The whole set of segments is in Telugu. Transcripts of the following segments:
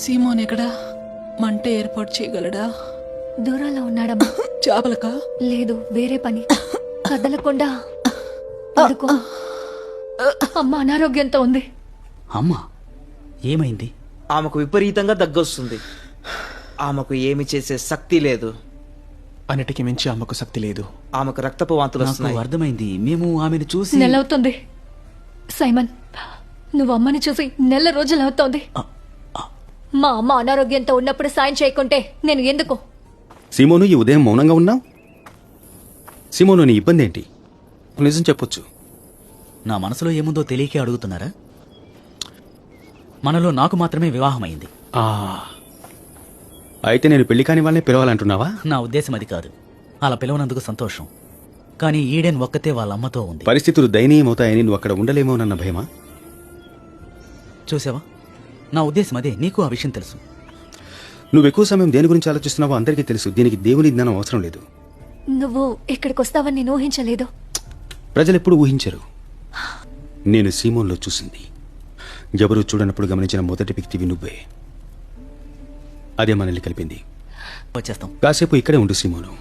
సీమోన్ ఎక్కడా? మంట ఏర్పాటు చేయగలడా? దూరంలో ఉన్నాడమ్మా. చేపలకా? లేదు, వేరే పని. కదలకుండా పడుకో. అమ్మ అనారోగ్యంతో ఉంది. అమ్మా ఏమైంది? ఆమెకు విపరీతంగా దగ్గొస్తుంది. ఆమెకు ఏమి చేసే శక్తి లేదు. అన్నిటికీ మించి అమ్మకు శక్తి లేదు. ఆమెకు రక్తపు వాంతులు నాకు వస్తున్నాయి. అర్థమైంది. మేము ఆమెను చూసి నెలవుతుంది. సైమన్, నువ్వు అమ్మని చూసి నెల రోజులు అవుతోంది. మా అమ్మ అనారోగ్యంతో ఉన్నప్పుడు సాయం చేయకుంటే నేను ఎందుకు? సీమోను, ఈ ఉదయం మౌనంగా ఉన్నావు. సీమోను, నీ ఇబ్బంది ఏంటి? నిజం చెప్పొచ్చు. నా మనసులో ఏముందో తెలియకే అడుగుతున్నారా? మనలో నాకు మాత్రమే వివాహమైంది. అయితే నేను పెళ్లి కాని వాళ్ళని పిలవాలంటున్నావా? నా ఉద్దేశం అది కాదు. అలా పిలవనందుకు సంతోషం. కానీ ఈడెన్ ఒక్కతే వాళ్ళ అమ్మతో ఉంది. పరిస్థితులు దయనీయమవుతాయని నువ్వు అక్కడ ఉండలేమోనన్న భయమా? చూసావా, నా ఉద్దేశం అదే. నీకు ఆ విషయం తెలుసు. నువ్వు ఎక్కువ సమయం దేని గురించి ఆలోచిస్తున్నావో అందరికీ తెలుసు. దీనికి దేవుని జ్ఞానం అవసరం లేదు. నువ్వు ఇక్కడికి వస్తావని నేను ఊహించలేదు. ప్రజలెప్పుడు ఊహించరు. నేను సీమోన్లో చూసింది, ఎవరూ చూడనప్పుడు గమనించిన మొదటి వ్యక్తివి నువ్వే. అదే మనల్ని కలిపింది. వచ్చేస్తాం. కాసేపు ఇక్కడే ఉండు సీమోను.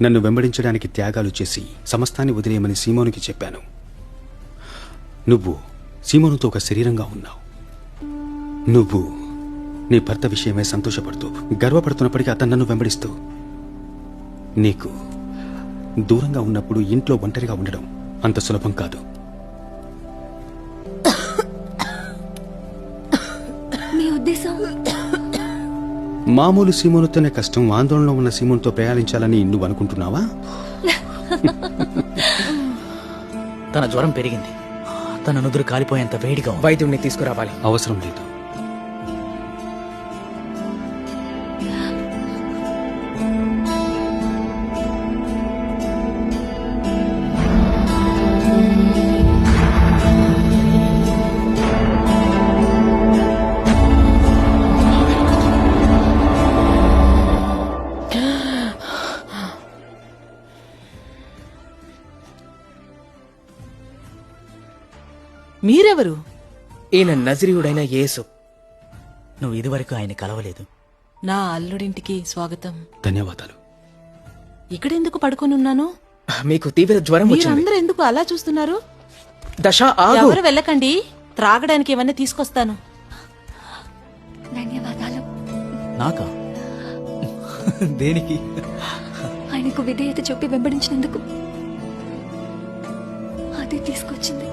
నన్ను వెంబడించడానికి త్యాగాలు చేసి సమస్తాన్ని వదిలేయమని సీమోనుకి చెప్పాను. నువ్వు సీమోనుతో ఒక శరీరంగా ఉన్నావు. నువ్వు నీ భర్త విషయమై సంతోషపడుతూ గర్వపడుతున్నప్పటికీ అతను నన్ను వెంబడిస్తూ, నీకు దూరంగా ఉన్నప్పుడు ఇంట్లో ఒంటరిగా ఉండడం అంత సులభం కాదు. మీ ఉద్దేశం? మామూలు సీమోనుతోనే కష్టం, ఆందోళనలో ఉన్న సీమోనుతో ప్రయాణించాలని నువ్వు అనుకుంటున్నావా? తన జ్వరం పెరిగింది. తన నుదురు కాలిపోయేంత వేడిగా ఉంది. వైద్యుడిని తీసుకురావాలి. అవసరం లేదు. మీరెవరు? ఈయన నజరీయుడైన యేసు. నువ్వు ఇదివరకు ఆయన కలవలేదు. నా అల్లుడింటికి స్వాగతం. ధన్యవాదాలు. ఇక్కడెందుకు పడుకొని ఉన్నాను? మీకు తీవ్ర జ్వరం వచ్చింది. మీరందరూ ఎందుకు అలా చూస్తున్నారు? దశ ఆగు. ఎవరు వెళ్ళకండి, త్రాగడానికి ఏమన్నా తీసుకొస్తాను. ధన్యవాదాలు. నాకా? దేనికి? ఆయనకు విధేయత చెప్పి వెంబడించినందుకు. అదే తీసుకొచ్చింది.